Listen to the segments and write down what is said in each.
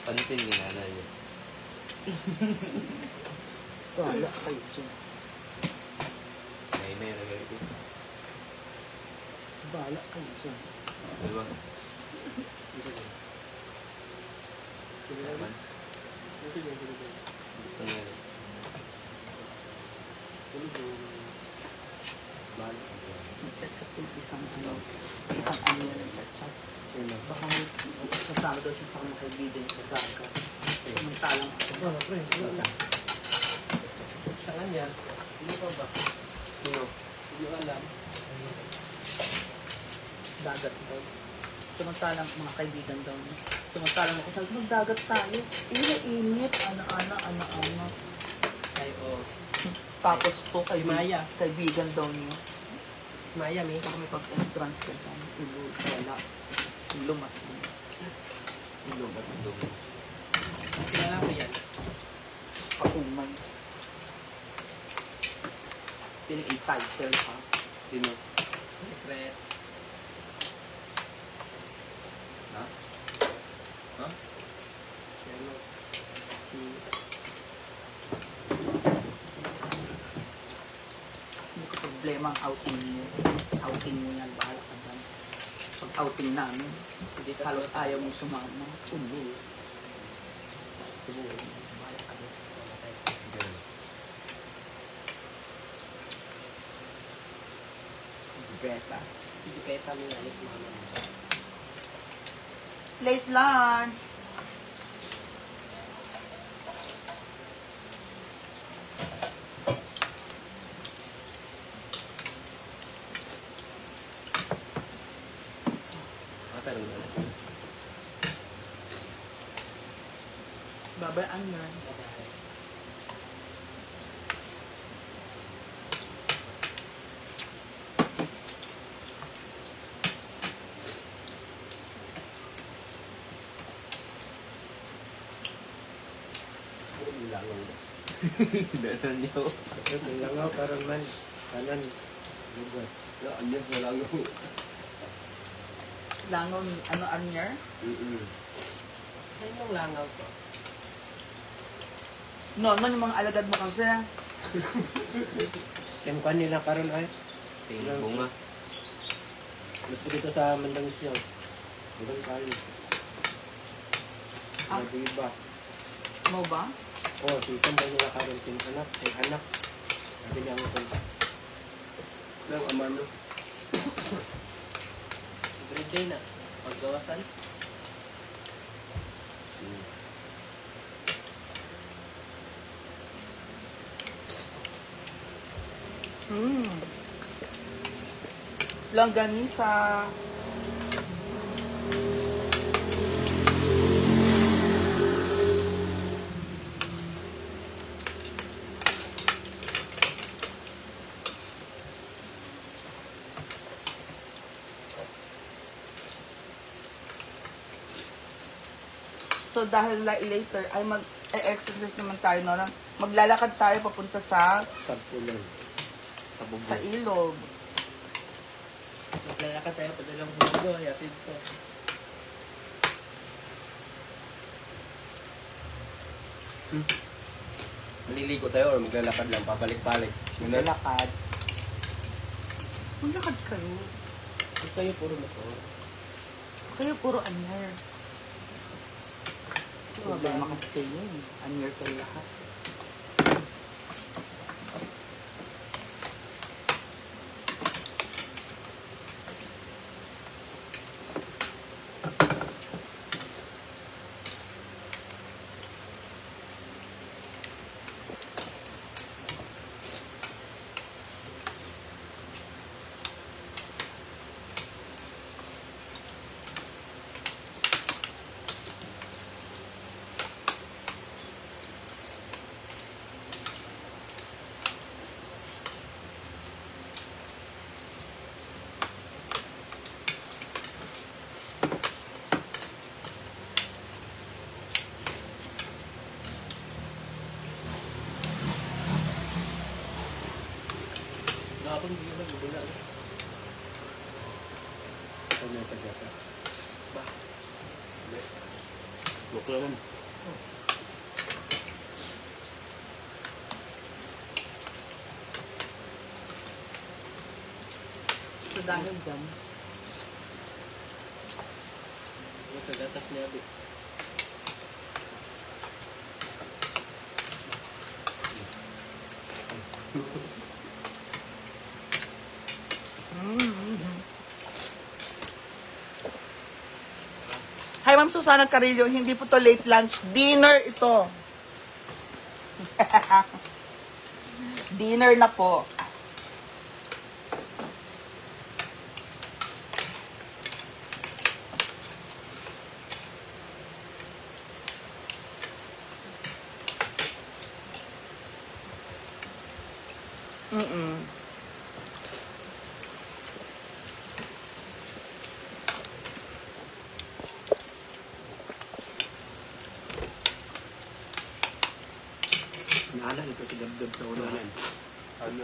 Pansin ni nanay niya. Wala kayo dyan. May nagay ito. Bala kayo dyan. Diba? Naman. Nag-chat-chat yung isang ano yan nag-chat-chat. Baka may kasama daw siya sa mga kaibigan sa Gaga. Samantalang ako. Sa kanya, sino pa ba? Sino? Hindi ko alam. Dagat daw. Samantalang mga kaibigan daw niya. Samantalang ako sabi, magdagat tayo. Init, ano. Ay, oh. Tapos po, Si Maya. kaibigan daw niya. Si Maya, may. Baka may pag-entrance ka dyan. Wala. Ilumas mo. Lumas doon. Kilala ko yan. Patumay. Piling i-title ha. Sino? Secret. Ha? Ha? Si ano? Si... Hindi ko problema ang outing niyo. Outing mo yan, bahala ka dyan. Pag outing namin, Hindi ka halos ayaw mo sumama. Hindi. Siguro. Bahala ka doon. Beta. Si Jupeta mo yung alis mama. Late lunch! Matanong na lang. Babayaan yan. Danan niyo. Langaw, parang man. Kanan. Lugar. Anyan sa langaw. Langon, ano, anyer? Ay, yung langaw ko. No, yung mga alagad mo kasi. Yung kwan nila karon ay. Tingin bunga. Gusto dito sa Mandang Isyaw. Bukan kayo. Ah. Diba? Mo ba? Oh, si Sambay nila karon tin anak. Ay anak. Sabi niya mo kung Nang amano. Bridge na. Paggawasan. Longganisa. So dahil later ay mag-exercise naman tayo no. Maglalakad tayo papunta sa Sabpulan. sa ilog. Maglalakad tayo pa dalang mundo. Yatid ko. Maliligo tayo or maglalakad lang, pabalik-balik. Maglalakad. Maglakad kayo. Kung kayo puro motor. Kayo puro anyer. Problema kasi sa inyo eh. Anyer kayo lahat. na sa gata. Buk naman. So dahil dyan, Yung sa gatas niya, Abi. Hi, Ma'am Susana Carillo. Hindi po to late lunch. Dinner ito. Dinner na po. Mm-mm. Inaala ito si Gabgab sa una. Ano?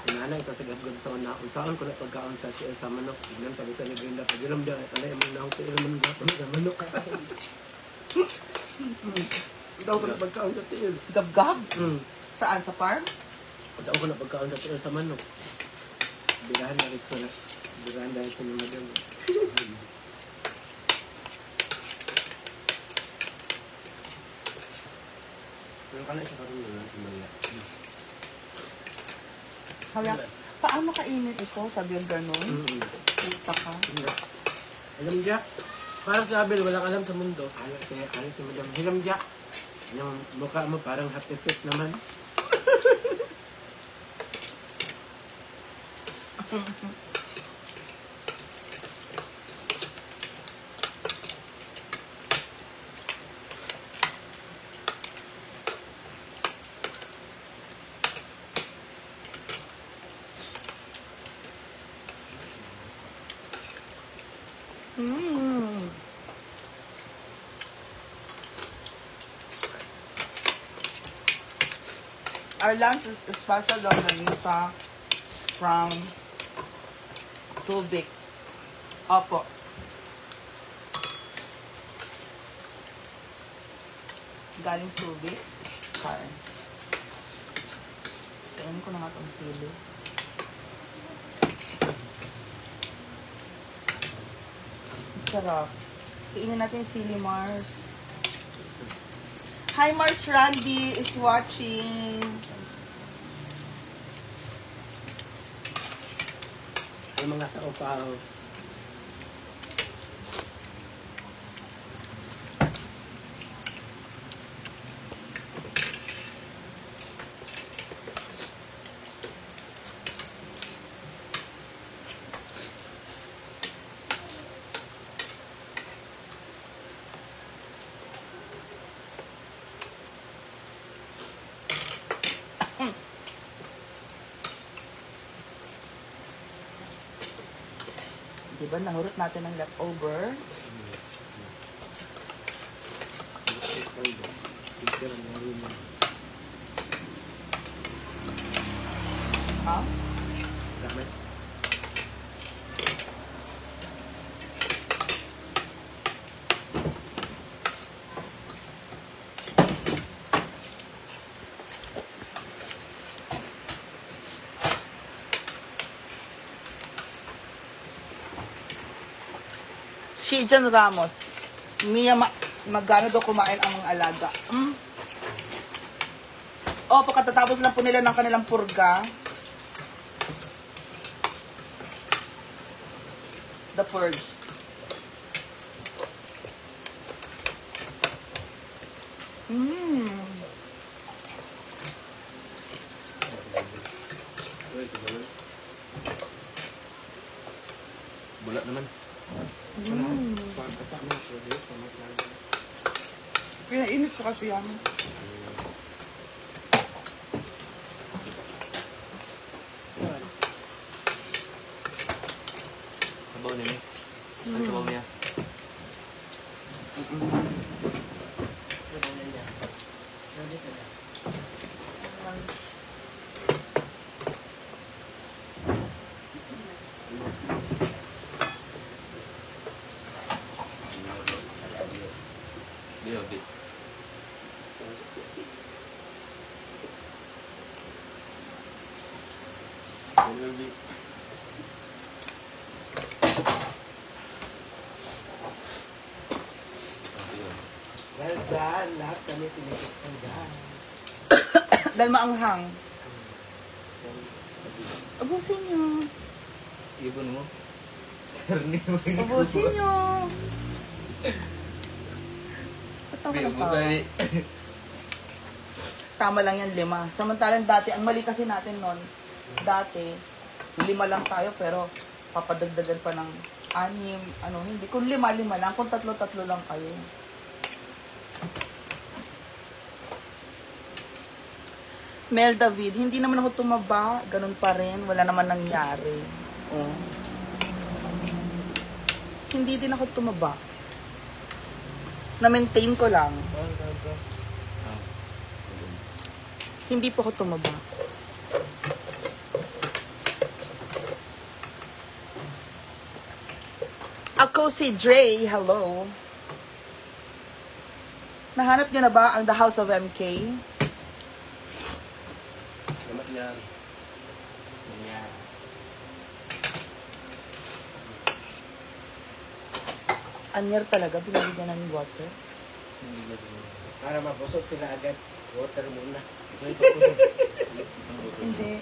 Inaala ito si Gabgab sa una. Usahan ko na pagkaon sa manok. Biglang sabi sa Negrinda, pagilam dyan, alay amang nahong sa ilaman gapon sa manok. Daw ko na pagkaon sa tiil. Gab-gab? Hmm. Saan? Sa farm? Daw ko na pagkaon sa tiil sa manok. Birahan na rin sa birahan dahil sa mga dyan. Pero ka na isa karoon na lang si Maria. Hawak. Paano kainin ito? Sabi yung ganun. Puta ka. Alam niya, parang sabi, walang alam sa mundo. Alam si Madam Hilam niya. Yung mukha mo parang happy face naman. Mm. Our lunch is special longganisa from Subic. Opo. Galing Subic. Sorry. Kainin ko na nga itong sili. Sarap. Kainin natin yung sili, Mars. Hi, Mars Randy is watching. Yung mga tao pa. Diba, nahurot natin ng leftover. Ha? Dami. Shijan Ramos. Mia, magkano daw kumain ang mga alaga? O, pagkatatapos lang po nila ng kanilang purga. The purge. Uy, ito naman. Bulat naman. Pinainit ko kasi yan. Sabaw niya. Ang sabaw niya. dyan. Lahat kami tinitikman dyan. Dahil maanghang. Ubusin nyo. Ibon mo. Ubusin nyo. Patama Hindi, na pa. ubusan eh. Tama lang yan, 5. Samantalang dati, ang mali kasi natin nun, dati, 5 lang tayo, pero papadagdagan pa ng 6, ano, hindi. Kung 5 lang, kung 3 lang kayo. Mel David, hindi naman ako tumaba, ganun pa rin, wala naman nangyari. Oh. Hindi din ako tumaba. Na-maintain ko lang. Hindi po ako tumaba. Ako si Dre, hello. Nahanap niyo na ba ang The House of MK? Salamat yan. Yan. Anyer talaga, binibigyan namin water. Para mabusog sila agad. Water muna. Hindi.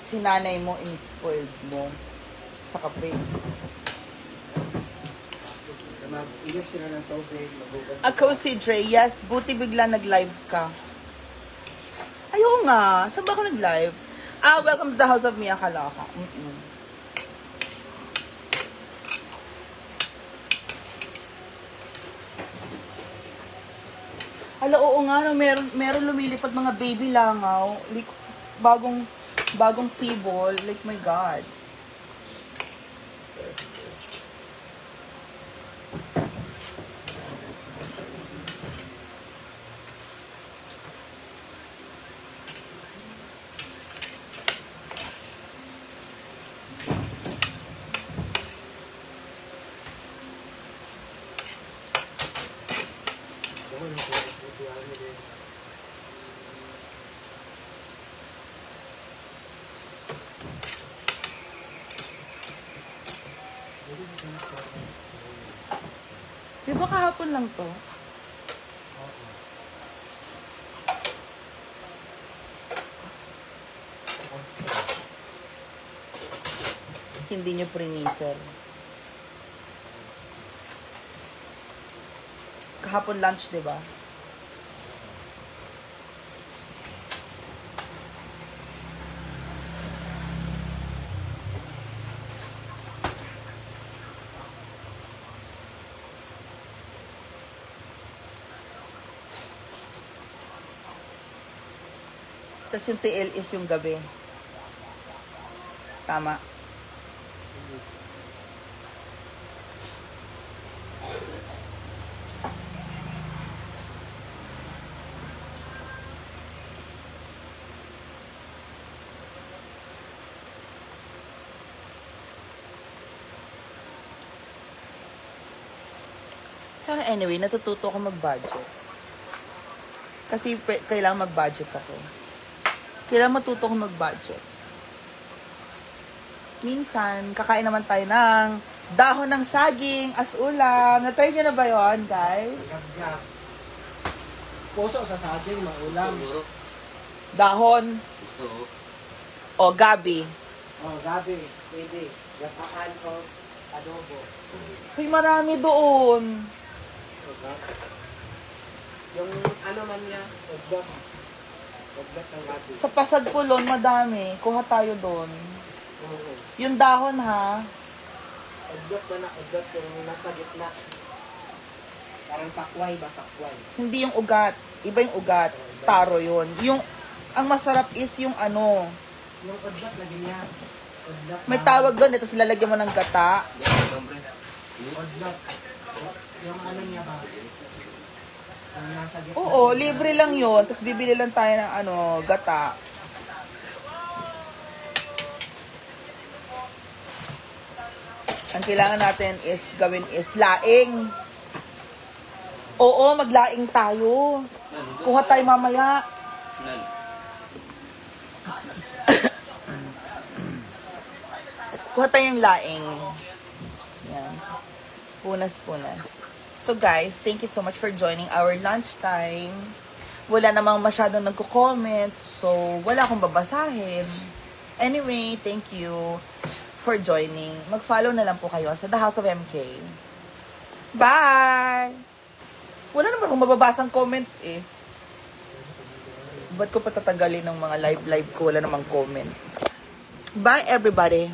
Si nanay mo, in-spoiled mo sa kape. Mag-igas sila ng tubig. Magugas. Ako si Dre, yes, buti bigla nag-live ka. Ayaw nga, saan ba ako nag-live? Welcome to the House of Mia Kalaka. Hala, oo nga, no, meron lumilipad mga baby langaw. Like, bagong sibol. Like, my God. Di ba kahapon lang to? Hindi nyo pre-neaser. Kahapon lunch, di ba? Tapos yung TL is yung gabi. Tama. Pero anyway, natututo ako mag-budget. Kasi kailangan mag-budget ako. Kailangan matuto ko mag-budget. Minsan, kakain naman tayo ng dahon ng saging as ulam. Na-try nyo na ba yun, guys? Gab-gab. Puso sa saging, maulam. Siguro. Dahon Gusto. o gabi. Oh, gabi. Pwede. Yapakan o adobo. Ay, marami doon. Yung ano man niya, udot. Udot ng gabi. Sa Pasagpulon, madami. Kuha tayo doon. Oo. Yung dahon, ha? Udot na udot yung nasa gitna. Parang takway ba? Takway. Hindi yung ugat. Iba yung ugat. Taro yun. Yung, ang masarap is yung ano. Yung udot na ganyan. Udot May tawag doon. Tapos lalagyan mo ng gata. Udot. Yung ano niya ba? Yung nasa gitna. Oo, libre lang yun. Tapos bibili lang tayo ng ano, gata. Ang kailangan natin is gawin is laing. Oo, maglaing tayo. Kuha tayo mamaya. Kuha tayong laing. Yan. Punas-punas. So guys, thank you so much for joining our lunchtime. Wala namang masyadong nagko-comment, so wala akong babasahin. Anyway, thank you for joining. Mag-follow na lang po kayo sa The House of MK. Bye! Wala naman akong mababasang comment eh. Ba't ko patatagalin ng mga live ko? Wala namang comment. Bye everybody!